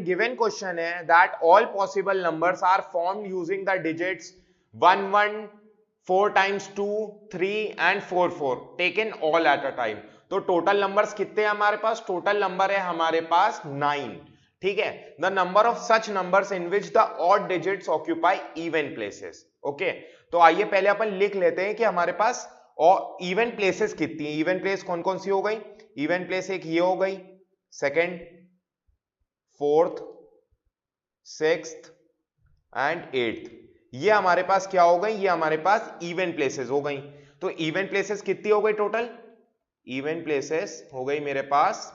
Given question है that all possible numbers are formed using the digits 1 1 4 times 2 3 and 4 4 taken all at a time. तो total numbers कितने हैं हमारे पास? Total number है हमारे पास 9। ठीक है, the number of such numbers in which the odd digits occupy even places. Okay, तो आइए पहले अपन लिख लेते हैं कि हमारे पास इवन प्लेसेस कितनी है। इवन प्लेस कौन कौन सी हो गई? इवन प्लेस एक ये हो गई, second, fourth, sixth and eighth. ये हमारे पास क्या हो गई? ये हमारे पास इवन प्लेसेस हो गई। तो इवन प्लेसेस कितनी हो गई टोटल? इवन प्लेसेस हो गई मेरे पास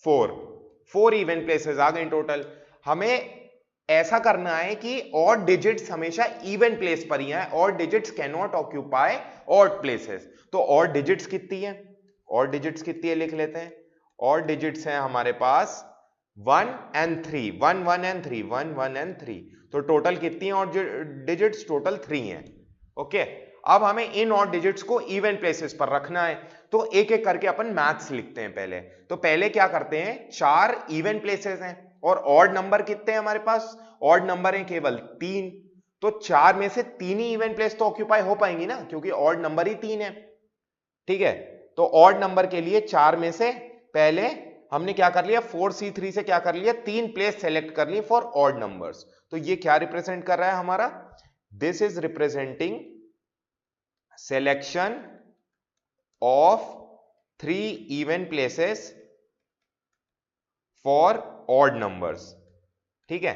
4 इवन प्लेसेस आ गई टोटल। हमें ऐसा करना है कि ऑड डिजिट्स हमेशा इवन प्लेस पर ही है, odd digits can not occupy odd places. तो ऑड डिजिट्स कितनी है? ऑड डिजिट्स कितनी है लिख लेते हैं। ऑड डिजिट्स हैं हमारे पास 1 and 3, 1 1 and 3, 1 1 and 3। तो टोटल कितनी है ऑड डिजिट्स? टोटल 3 है। ओके, अब हमें इन ऑड डिजिट्स को इवन प्लेसेस पर रखना है, तो एक एक करके अपन मैथ्स लिखते हैं पहले। तो पहले क्या करते हैं, 4 इवन प्लेसेस हैं और ऑड नंबर कितने हैं हमारे पास? ऑड नंबर है केवल 3। तो 4 में से 3 ही इवन प्लेस तो ऑक्यूपाई हो पाएंगी ना, क्योंकि ऑड नंबर ही 3 है। ठीक है, तो ऑड नंबर के लिए 4 में से पहले हमने क्या कर लिया, 4C3 से क्या कर लिया, 3 प्लेस सेलेक्ट कर लिए फॉर ऑड नंबर्स। तो ये क्या रिप्रेजेंट कर रहा है हमारा? This is representing selection of 3 even places for odd numbers। ठीक है,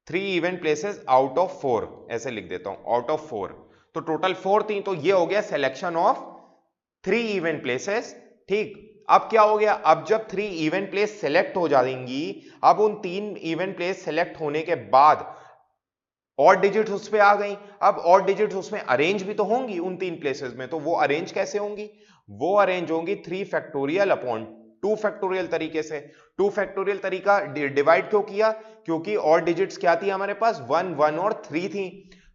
3 even places out of 4, ऐसे लिख देता हूं, out of 4। तो टोटल 4 थी, तो ये हो गया सिलेक्शन ऑफ 3 इवन प्लेसेस। ठीक, अब क्या हो गया, अब जब 3 इवन प्लेस सेलेक्ट हो जाएंगी, अब उन 3 इवन प्लेस सेलेक्ट होने के बाद ऑड डिजिट्स उस पे आ गई। अब ऑड डिजिट्स उसमें अरेंज भी तो होंगी उन 3 प्लेसेस में, तो वो अरेंज कैसे होंगी? वो अरेंज होंगी 3 फैक्टोरियल अपॉन 2 फैक्टोरियल तरीके से। 2 फैक्टोरियल तरीका डिवाइड क्यों किया? क्योंकि ऑड डिजिट्स क्या थी हमारे पास? 1 1 और 3 थी,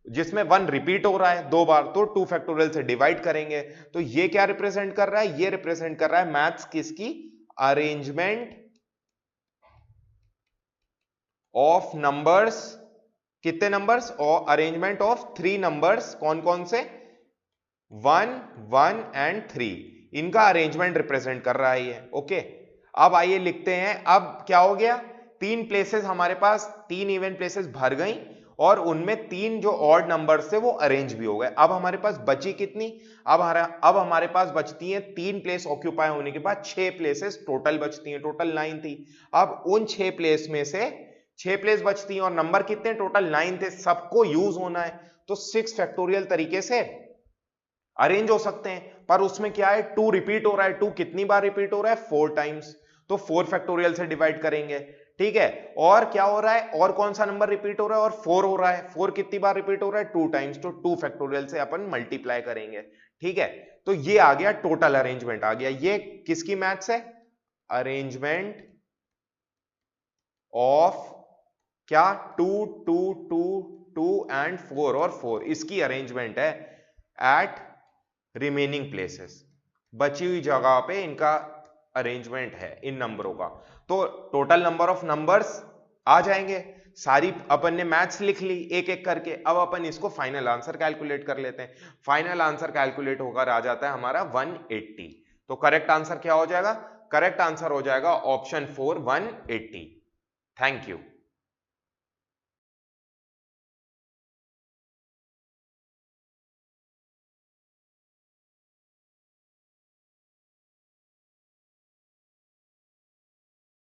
जिसमें 1 रिपीट हो रहा है 2 बार, तो 2 फैक्टोरियल से डिवाइड करेंगे। तो ये क्या रिप्रेजेंट कर रहा है? ये रिप्रेजेंट कर रहा है मैथ्स किसकी? Arrangement of numbers. कितने नंबर्स? और अरेंजमेंट ऑफ 3 नंबर्स। कौन कौन से? 1 1 एंड 3, इनका अरेंजमेंट रिप्रेजेंट कर रहा है ये। ओके, अब आइए लिखते हैं। अब क्या हो गया, 3 प्लेसेस हमारे पास, 3 इवन प्लेसेस भर गई और उनमें 3 जो ऑड नंबर से वो अरेंज भी हो गए। अब हमारे पास बची कितनी? अब हमारे पास बचती हैं 3 प्लेस ऑक्यूपाई होने के बाद 6 प्लेसेस टोटल बचती हैं, टोटल 9 थी। अब उन 6 प्लेस में से 6 प्लेस बचती हैं और नंबर कितने? टोटल 9 थे, सबको यूज होना है, तो 6 फैक्टोरियल तरीके से अरेंज हो सकते हैं। पर उसमें क्या है, 2 रिपीट हो रहा है। 2 कितनी बार रिपीट हो रहा है? 4 टाइम्स, तो 4 फैक्टोरियल से डिवाइड करेंगे। ठीक है, और क्या हो रहा है, और कौन सा नंबर रिपीट हो रहा है? और 4 हो रहा है। 4 कितनी बार रिपीट हो रहा है? 2 टाइम्स, तो 2 फैक्टोरियल से अपन मल्टीप्लाई करेंगे। ठीक है, तो ये आ गया, टोटल अरेंजमेंट आ गया। ये किसकी मैथ्स है? अरेंजमेंट ऑफ क्या? 2 2 2 2 एंड 4 और 4, इसकी अरेंजमेंट है एट रिमेनिंग प्लेसेस। बची हुई जगह पे इनका अरेंजमेंट है इन नंबरों का। तो टोटल नंबर ऑफ नंबर्स आ जाएंगे। सारी अपन ने मैथ्स लिख ली एक एक करके। अब अपन इसको फाइनल आंसर कैलकुलेट कर लेते हैं। फाइनल आंसर कैलकुलेट होकर आ जाता है हमारा 180। तो करेक्ट आंसर क्या हो जाएगा? करेक्ट आंसर हो जाएगा ऑप्शन 4, 180। Thank you.